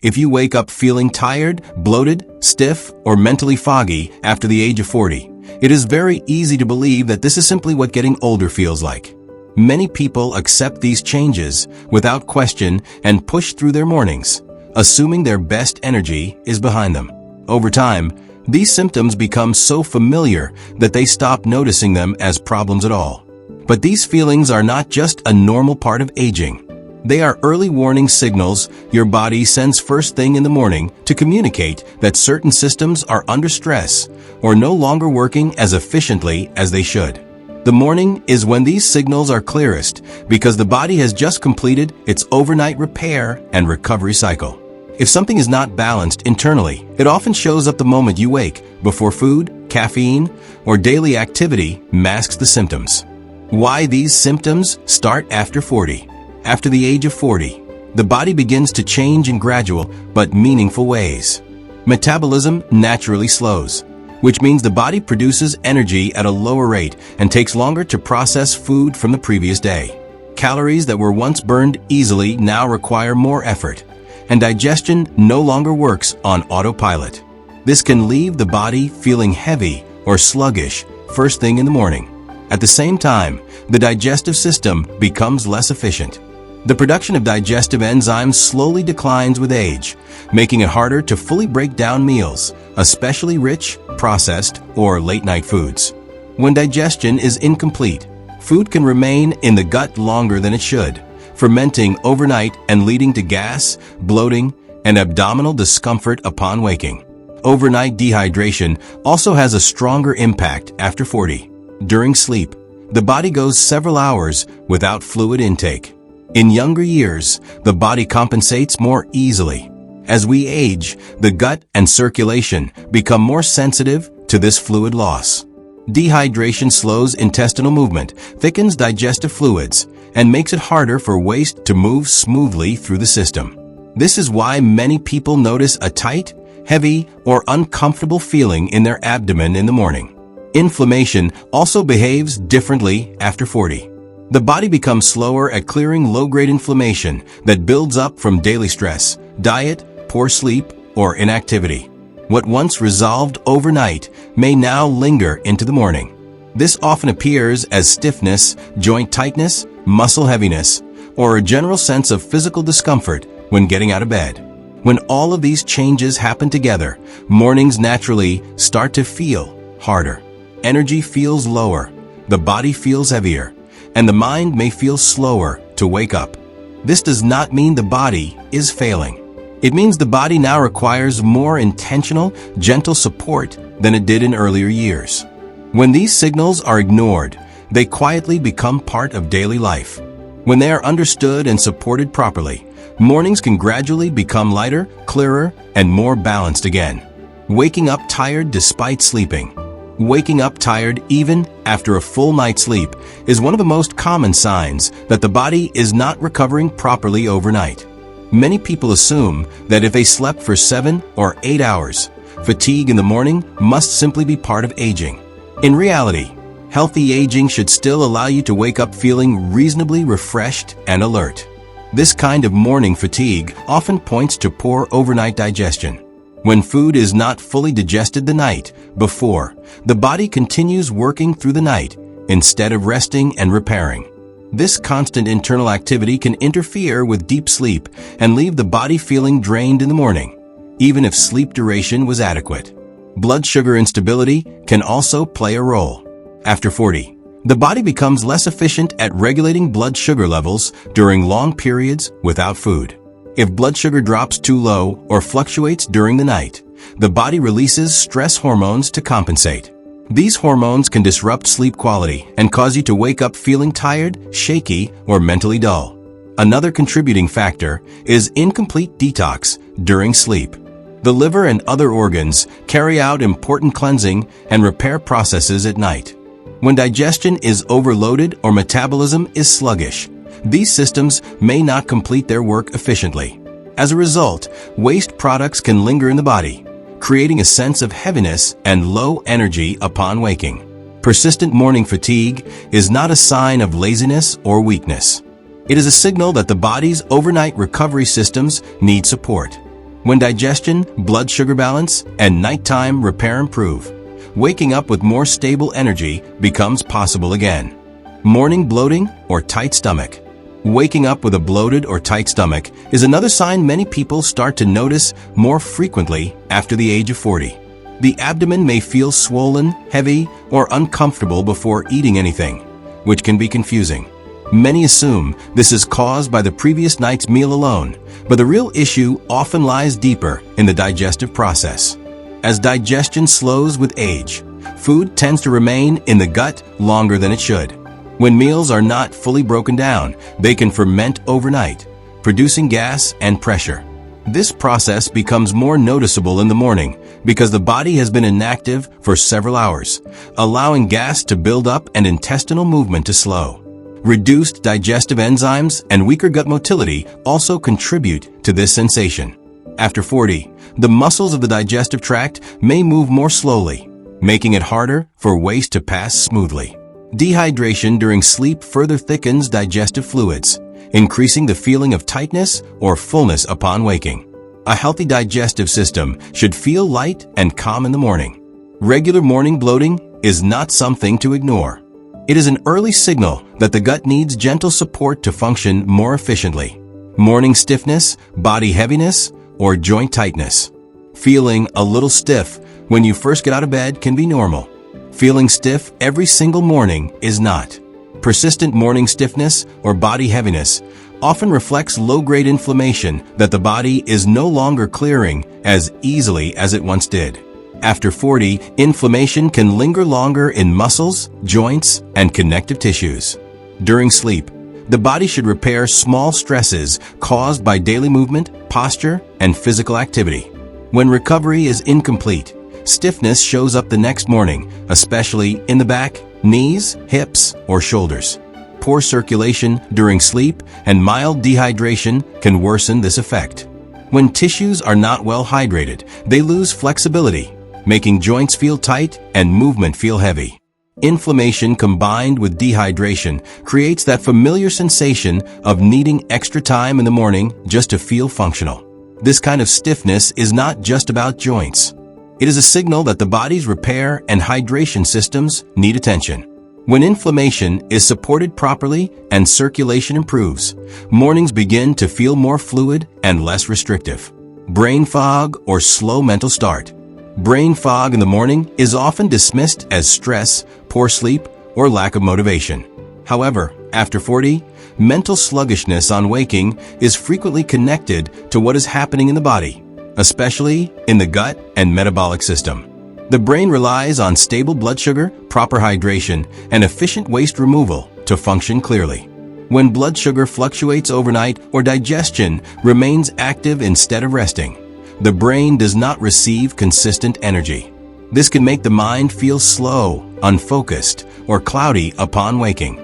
If you wake up feeling tired, bloated, stiff, or mentally foggy after the age of 40, it is very easy to believe that this is simply what getting older feels like. Many people accept these changes without question and push through their mornings, assuming their best energy is behind them. Over time, these symptoms become so familiar that they stop noticing them as problems at all. But these feelings are not just a normal part of aging. They are early warning signals your body sends first thing in the morning to communicate that certain systems are under stress or no longer working as efficiently as they should. The morning is when these signals are clearest because the body has just completed its overnight repair and recovery cycle. If something is not balanced internally, it often shows up the moment you wake, before food, caffeine, or daily activity masks the symptoms. Why these symptoms start after 40? After the age of 40, the body begins to change in gradual but meaningful ways. Metabolism naturally slows, which means the body produces energy at a lower rate and takes longer to process food from the previous day. Calories that were once burned easily now require more effort, and digestion no longer works on autopilot. This can leave the body feeling heavy or sluggish first thing in the morning. At the same time, the digestive system becomes less efficient. The production of digestive enzymes slowly declines with age, making it harder to fully break down meals, especially rich, processed, or late-night foods. When digestion is incomplete, food can remain in the gut longer than it should, fermenting overnight and leading to gas, bloating, and abdominal discomfort upon waking. Overnight dehydration also has a stronger impact after 40. During sleep, the body goes several hours without fluid intake. In younger years, the body compensates more easily. As we age, the gut and circulation become more sensitive to this fluid loss. Dehydration slows intestinal movement, thickens digestive fluids, and makes it harder for waste to move smoothly through the system. This is why many people notice a tight, heavy, or uncomfortable feeling in their abdomen in the morning. Inflammation also behaves differently after 40. The body becomes slower at clearing low-grade inflammation that builds up from daily stress, diet, poor sleep, or inactivity. What once resolved overnight may now linger into the morning. This often appears as stiffness, joint tightness, muscle heaviness, or a general sense of physical discomfort when getting out of bed. When all of these changes happen together, mornings naturally start to feel harder. Energy feels lower, the body feels heavier, and the mind may feel slower to wake up. This does not mean the body is failing. It means the body now requires more intentional, gentle support than it did in earlier years. When these signals are ignored, they quietly become part of daily life. When they are understood and supported properly, mornings can gradually become lighter, clearer, and more balanced again. Waking up tired despite sleeping. Waking up tired even after a full night's sleep is one of the most common signs that the body is not recovering properly overnight. Many people assume that if they slept for 7 or 8 hours, fatigue in the morning must simply be part of aging. In reality, healthy aging should still allow you to wake up feeling reasonably refreshed and alert. This kind of morning fatigue often points to poor overnight digestion. When food is not fully digested the night before, the body continues working through the night instead of resting and repairing. This constant internal activity can interfere with deep sleep and leave the body feeling drained in the morning, even if sleep duration was adequate. Blood sugar instability can also play a role. After 40, the body becomes less efficient at regulating blood sugar levels during long periods without food. If blood sugar drops too low or fluctuates during the night, the body releases stress hormones to compensate. These hormones can disrupt sleep quality and cause you to wake up feeling tired, shaky, or mentally dull. Another contributing factor is incomplete detox during sleep. The liver and other organs carry out important cleansing and repair processes at night. When digestion is overloaded or metabolism is sluggish, these systems may not complete their work efficiently. As a result, waste products can linger in the body, creating a sense of heaviness and low energy upon waking. Persistent morning fatigue is not a sign of laziness or weakness. It is a signal that the body's overnight recovery systems need support. When digestion, blood sugar balance, and nighttime repair improve, waking up with more stable energy becomes possible again. Morning bloating or tight stomach. Waking up with a bloated or tight stomach is another sign many people start to notice more frequently after the age of 40. The abdomen may feel swollen, heavy, or uncomfortable before eating anything, which can be confusing. Many assume this is caused by the previous night's meal alone, but the real issue often lies deeper in the digestive process. As digestion slows with age, food tends to remain in the gut longer than it should. When meals are not fully broken down, they can ferment overnight, producing gas and pressure. This process becomes more noticeable in the morning because the body has been inactive for several hours, allowing gas to build up and intestinal movement to slow. Reduced digestive enzymes and weaker gut motility also contribute to this sensation. After 40, the muscles of the digestive tract may move more slowly, making it harder for waste to pass smoothly. Dehydration during sleep further thickens digestive fluids, increasing the feeling of tightness or fullness upon waking. A healthy digestive system should feel light and calm in the morning. Regular morning bloating is not something to ignore. It is an early signal that the gut needs gentle support to function more efficiently. Morning stiffness, body heaviness, or joint tightness. Feeling a little stiff when you first get out of bed can be normal. Feeling stiff every single morning is not. Persistent morning stiffness or body heaviness often reflects low-grade inflammation that the body is no longer clearing as easily as it once did. After 40, inflammation can linger longer in muscles, joints, and connective tissues. During sleep, the body should repair small stresses caused by daily movement, posture, and physical activity. When recovery is incomplete, stiffness shows up the next morning, especially in the back, knees, hips, or shoulders. Poor circulation during sleep and mild dehydration can worsen this effect. When tissues are not well hydrated, they lose flexibility, making joints feel tight and movement feel heavy. Inflammation combined with dehydration creates that familiar sensation of needing extra time in the morning just to feel functional. This kind of stiffness is not just about joints. It is a signal that the body's repair and hydration systems need attention. When inflammation is supported properly and circulation improves, mornings begin to feel more fluid and less restrictive. Brain fog or slow mental start. Brain fog in the morning is often dismissed as stress, poor sleep, or lack of motivation. However, after 40, mental sluggishness on waking is frequently connected to what is happening in the body, especially in the gut and metabolic system. The brain relies on stable blood sugar, proper hydration, and efficient waste removal to function clearly. When blood sugar fluctuates overnight or digestion remains active instead of resting, the brain does not receive consistent energy. This can make the mind feel slow, unfocused, or cloudy upon waking.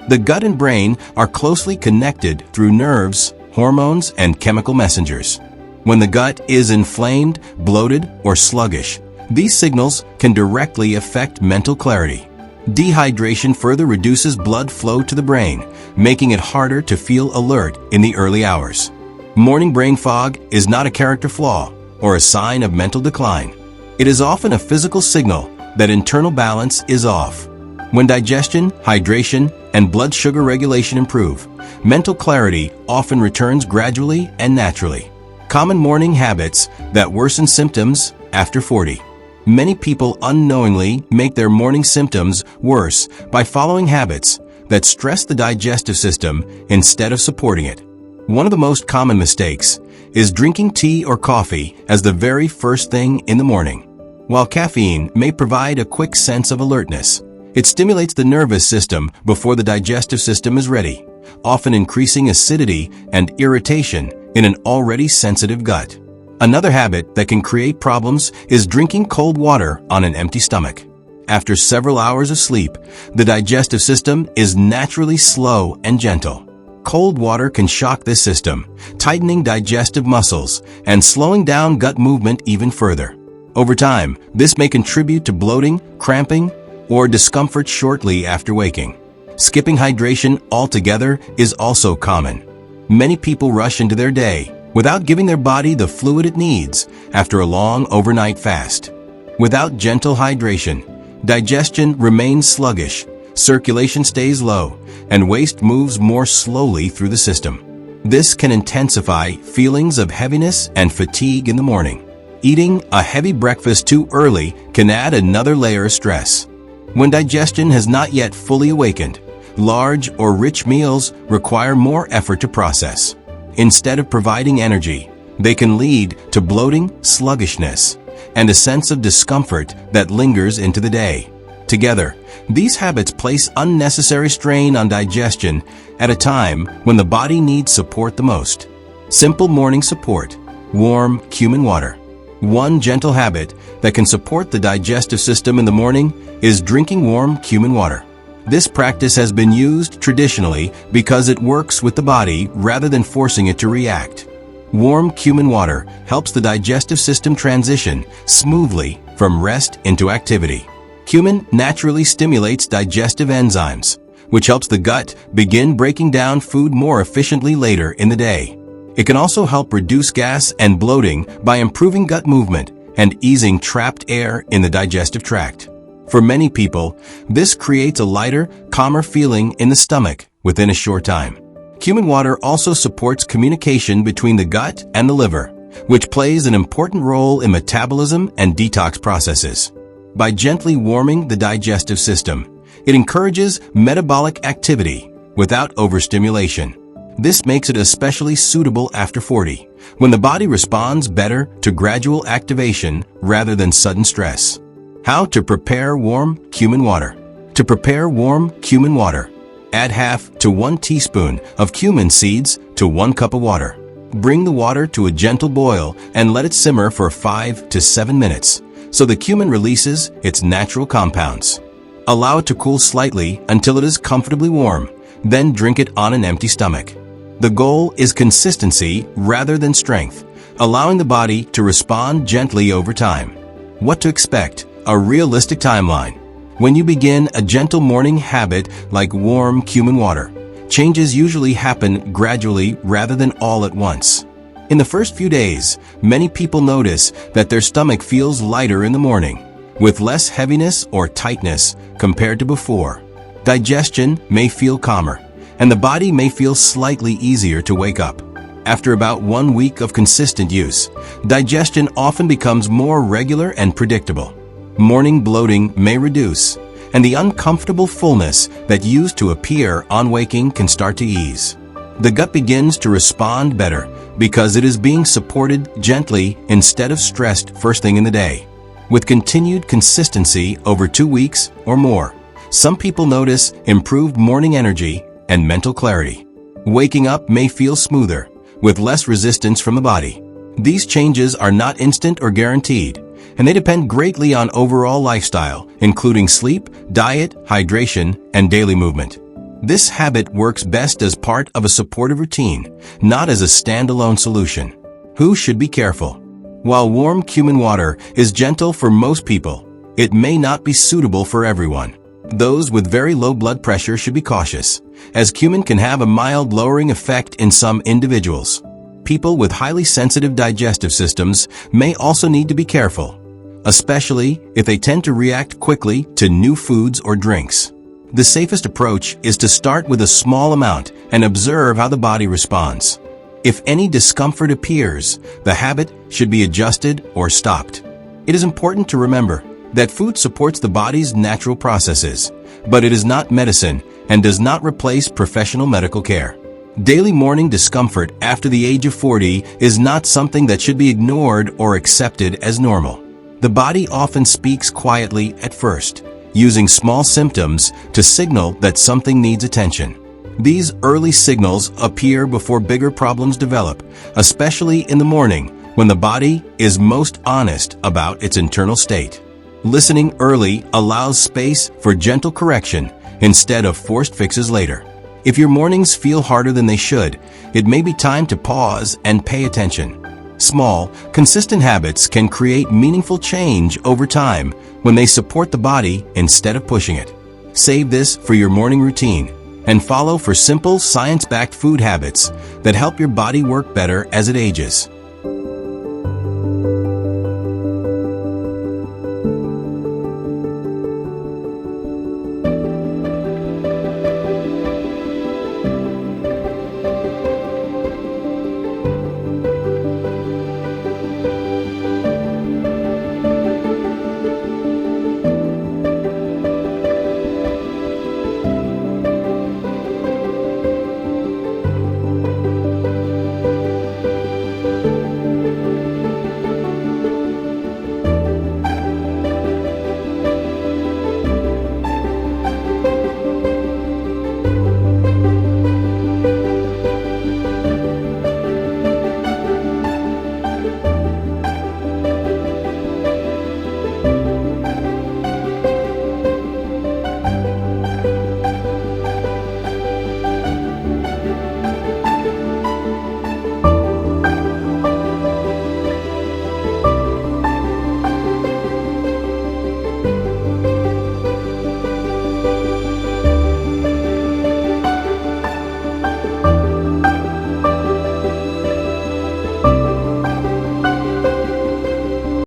The gut and brain are closely connected through nerves, hormones, and chemical messengers. When the gut is inflamed, bloated, or sluggish, these signals can directly affect mental clarity. Dehydration further reduces blood flow to the brain, making it harder to feel alert in the early hours. Morning brain fog is not a character flaw or a sign of mental decline. It is often a physical signal that internal balance is off. When digestion, hydration, and blood sugar regulation improve, mental clarity often returns gradually and naturally. Common morning habits that worsen symptoms after 40. Many people unknowingly make their morning symptoms worse by following habits that stress the digestive system instead of supporting it. One of the most common mistakes is drinking tea or coffee as the very first thing in the morning. While caffeine may provide a quick sense of alertness, it stimulates the nervous system before the digestive system is ready, often increasing acidity and irritation in an already sensitive gut. Another habit that can create problems is drinking cold water on an empty stomach. After several hours of sleep, the digestive system is naturally slow and gentle. Cold water can shock this system, tightening digestive muscles and slowing down gut movement even further. Over time, this may contribute to bloating, cramping, or discomfort shortly after waking. Skipping hydration altogether is also common. Many people rush into their day, without giving their body the fluid it needs after a long overnight fast. Without gentle hydration, digestion remains sluggish, circulation stays low, and waste moves more slowly through the system. This can intensify feelings of heaviness and fatigue in the morning. Eating a heavy breakfast too early can add another layer of stress. When digestion has not yet fully awakened, large or rich meals require more effort to process. Instead of providing energy, they can lead to bloating, sluggishness, and a sense of discomfort that lingers into the day. Together, these habits place unnecessary strain on digestion at a time when the body needs support the most. Simple morning support: warm Cumin water. One gentle habit that can support the digestive system in the morning is drinking warm Cumin water. This practice has been used traditionally because it works with the body rather than forcing it to react. Warm Cumin water helps the digestive system transition smoothly from rest into activity. Cumin naturally stimulates digestive enzymes, which helps the gut begin breaking down food more efficiently later in the day. It can also help reduce gas and bloating by improving gut movement and easing trapped air in the digestive tract. For many people, this creates a lighter, calmer feeling in the stomach within a short time. Cumin water also supports communication between the gut and the liver, which plays an important role in metabolism and detox processes. By gently warming the digestive system, it encourages metabolic activity without overstimulation. This makes it especially suitable after 40, when the body responds better to gradual activation rather than sudden stress. How to prepare warm Cumin water. To prepare warm Cumin water, add half to 1 teaspoon of cumin seeds to 1 cup of water. Bring the water to a gentle boil and let it simmer for 5 to 7 minutes so the cumin releases its natural compounds. Allow it to cool slightly until it is comfortably warm, then drink it on an empty stomach. The goal is consistency rather than strength, allowing the body to respond gently over time. What to expect? A realistic timeline. When you begin a gentle morning habit like warm Cumin water, changes usually happen gradually rather than all at once. In the first few days, many people notice that their stomach feels lighter in the morning, with less heaviness or tightness compared to before. Digestion may feel calmer, and the body may feel slightly easier to wake up. After about 1 week of consistent use, digestion often becomes more regular and predictable. Morning bloating may reduce, and the uncomfortable fullness that used to appear on waking can start to ease. The gut begins to respond better because it is being supported gently instead of stressed first thing in the day. With continued consistency over 2 weeks or more, some people notice improved morning energy and mental clarity. Waking up may feel smoother, with less resistance from the body. These changes are not instant or guaranteed, and they depend greatly on overall lifestyle, including sleep, diet, hydration, and daily movement. This habit works best as part of a supportive routine, not as a standalone solution. Who should be careful? While warm Cumin water is gentle for most people, it may not be suitable for everyone. Those with very low blood pressure should be cautious, as cumin can have a mild lowering effect in some individuals. People with highly sensitive digestive systems may also need to be careful, especially if they tend to react quickly to new foods or drinks. The safest approach is to start with a small amount and observe how the body responds. If any discomfort appears, the habit should be adjusted or stopped. It is important to remember that food supports the body's natural processes, but it is not medicine and does not replace professional medical care. Daily morning discomfort after the age of 40 is not something that should be ignored or accepted as normal. The body often speaks quietly at first, using small symptoms to signal that something needs attention. These early signals appear before bigger problems develop, especially in the morning when the body is most honest about its internal state. Listening early allows space for gentle correction instead of forced fixes later. If your mornings feel harder than they should, it may be time to pause and pay attention. Small, consistent habits can create meaningful change over time when they support the body instead of pushing it. Save this for your morning routine. and follow for simple, science-backed food habits that help your body work better as it ages.